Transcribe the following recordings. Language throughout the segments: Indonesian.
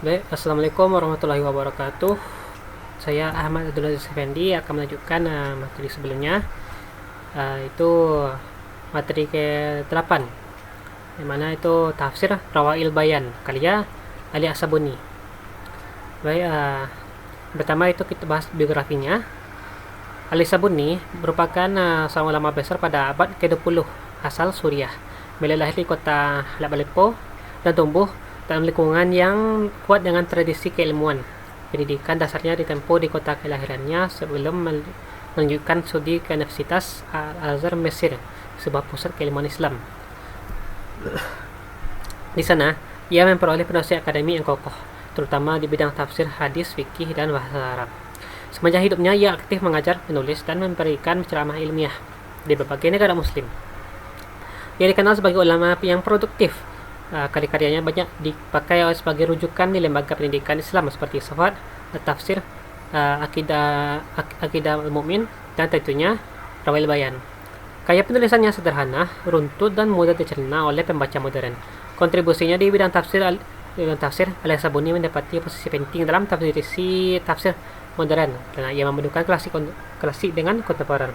Baik, Assalamualaikum warahmatullahi wabarakatuh. Saya Ahmad Abdul Aziz Effendi akan melanjutkan materi sebelumnya, itu materi ke-8, yang mana itu tafsir Rawail Bayan karya Ali As-Sabuni. Baik, pertama itu kita bahas biografinya. Ali Sabuni merupakan seorang ulama besar pada abad ke-20 asal Suriah. Beliau lahir di kota Halab Aleppo dan tumbuh dalam lingkungan yang kuat dengan tradisi keilmuan. Pendidikan dasarnya ditempuh di kota kelahirannya sebelum melanjutkan studi ke Universitas Al-Azhar Mesir, sebuah pusat keilmuan Islam. Di sana, ia memperoleh promosi akademi yang kokoh, terutama di bidang tafsir, hadis, fikih, dan bahasa Arab. Semenjak hidupnya, ia aktif mengajar, menulis, dan memberikan ceramah ilmiah di berbagai negara muslim. Ia dikenal sebagai ulama yang produktif. Karya-karyanya banyak dipakai sebagai rujukan di lembaga pendidikan Islam seperti Safat, Tafsir, Akidah Al-Mu'min, dan tentunya Rawail Bayan. Karya penulisannya sederhana, runtut, dan mudah dicerna oleh pembaca modern. Kontribusinya di bidang tafsir Ali Sabuni mendapati posisi penting dalam tafsir modern karena ia memadukan klasik dengan kontemporer.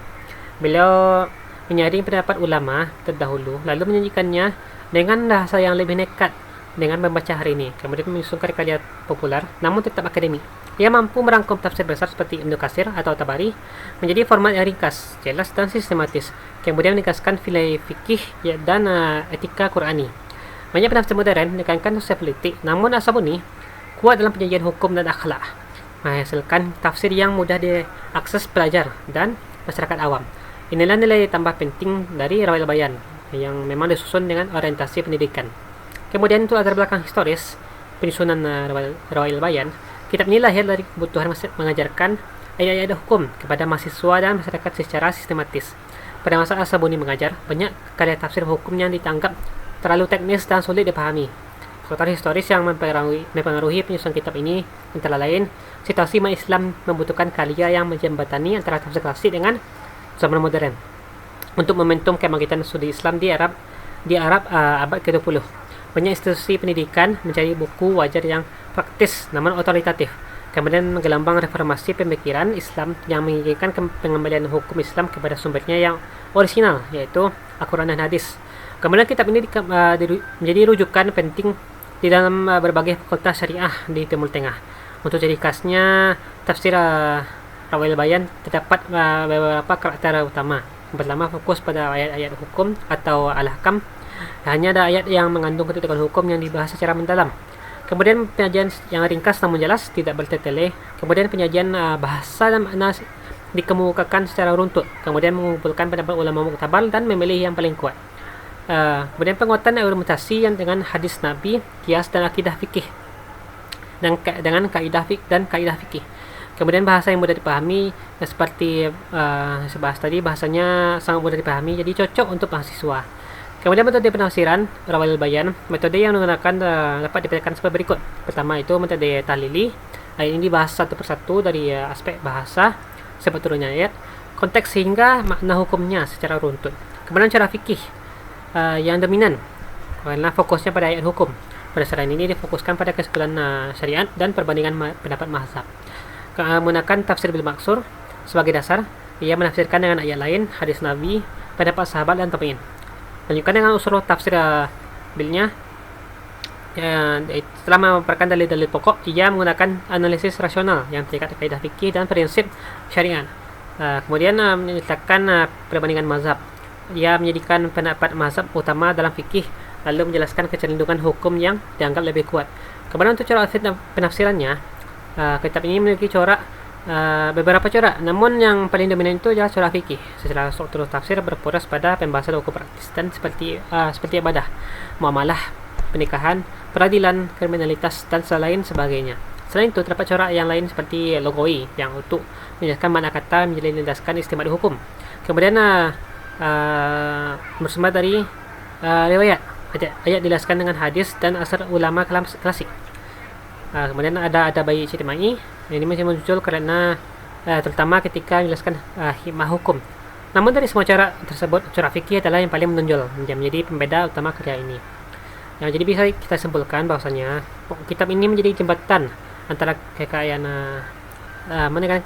Beliau menyaring pendapat ulama terdahulu lalu menyajikannya dengan bahasa yang lebih nekat dengan membaca hari ini, kemudian menyusun karya-karya populer namun tetap akademik. Ia mampu merangkum tafsir besar seperti Ibnu Katsir atau Tabari menjadi format yang ringkas, jelas, dan sistematis, kemudian menegaskan fikih dan etika Qurani. Banyak penafsir modern menekankan sosial politik, namun As-Sabuni kuat dalam penyajian hukum dan akhlak, menghasilkan tafsir yang mudah diakses pelajar dan masyarakat awam. Inilah nilai tambah penting dari Rawail Bayan yang memang disusun dengan orientasi pendidikan. Kemudian untuk latar belakang historis penyusunan Rawail Bayan, kitab ini lahir dari kebutuhan mengajarkan ayat-ayat hukum kepada mahasiswa dan masyarakat secara sistematis. Pada masa As-Sabuni mengajar, banyak karya tafsir hukum yang dianggap terlalu teknis dan sulit dipahami. Faktor historis yang mempengaruhi penyusunan kitab ini antara lain situasi umat Islam membutuhkan karya yang menjembatani antara tafsir klasik dengan zaman modern. Untuk momentum kebangkitan studi Islam di Arab abad ke-20, banyak institusi pendidikan mencari buku wajar yang praktis namun otoritatif. Kemudian menggelambang reformasi pemikiran Islam yang menginginkan pengembalian hukum Islam kepada sumbernya yang orisinal, yaitu Al-Quran dan hadis. Kemudian kitab ini menjadi rujukan penting di dalam berbagai fakultas syariah di Timur Tengah. Untuk ciri khasnya tafsir Rawail Bayan terdapat beberapa karakter utama. Pertama, fokus pada ayat-ayat hukum atau al-ahkam. Hanya ada ayat yang mengandung ketentuan hukum yang dibahas secara mendalam. Kemudian penyajian yang ringkas namun jelas, tidak bertele-tele. Kemudian penyajian bahasa dan makna dikemukakan secara runtut. Kemudian mengumpulkan pendapat ulama muktabar dan memilih yang paling kuat. Kemudian penguatan argumentasi yang dengan hadis Nabi, kias dan akidah fikih dengan kaidah fikih. Kemudian bahasa yang mudah dipahami, seperti saya bahas tadi, bahasanya sangat mudah dipahami, jadi cocok untuk mahasiswa. Kemudian metode penafsiran Rawail Bayan, metode yang menggunakan dapat dibedakan sebagai berikut. Pertama itu metode tahlili. Ayat ini dibahas satu persatu dari aspek bahasa, sebab turunnya ayat, konteks hingga makna hukumnya secara runtut. Kemudian cara fikih yang dominan, karena fokusnya pada ayat hukum. Berdasarkan ini difokuskan pada kesimpulan syariat dan perbandingan pendapat mazhab. Menggunakan tafsir bil maksur sebagai dasar, ia menafsirkan dengan ayat lain, hadis Nabi, pendapat sahabat dan tabi'in. Lanjutkan dengan usul tafsir bilnya. Setelah memaparkan dalil-dalil pokok, ia menggunakan analisis rasional yang terikat kaidah fikih dan prinsip syariat. Kemudian menyertakan perbandingan mazhab. Ia menjadikan pendapat mazhab utama dalam fikih, lalu menjelaskan kecenderungan hukum yang dianggap lebih kuat. Kemudian untuk cara penafsirannya, kitab ini memiliki beberapa corak, namun yang paling dominan itu adalah corak fikih. Secara struktur tafsir berfokus pada pembahasan hukum praktis dan seperti ibadah, muamalah, pernikahan, peradilan, kriminalitas, dan selain sebagainya. Selain itu, terdapat corak yang lain seperti logoi yang untuk menjelaskan makna kata menjadi landaskan istimewa hukum. Kemudian bersumber dari riwayat, ayat dijelaskan dengan hadis dan asar ulama klasik. Kemudian ada bayi ijtimai. Ini masih muncul karena terutama ketika menjelaskan hikmah hukum. Namun dari semua cara tersebut, cara fikih adalah yang paling menonjol, yang menjadi pembeda utama karya ini. Ya, jadi bisa kita simpulkan bahwasanya kitab ini menjadi jembatan antara kekayaan mana kan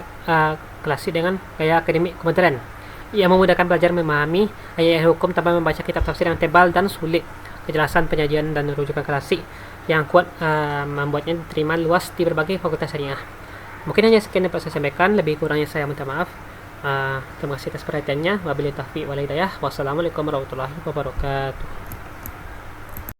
klasik dengan gaya akademik modern. Ia memudahkan pelajar memahami ayat hukum tanpa membaca kitab tafsir yang tebal dan sulit. Kejelasan penyajian dan rujukan klasik yang kuat membuatnya diterima luas di berbagai fakultas syariah. Mungkin hanya sekian yang dapat saya sampaikan. Lebih kurangnya saya minta maaf. Terima kasih atas perhatiannya. Wabillahi taufiq wal hidayah. Wassalamualaikum warahmatullahi wabarakatuh.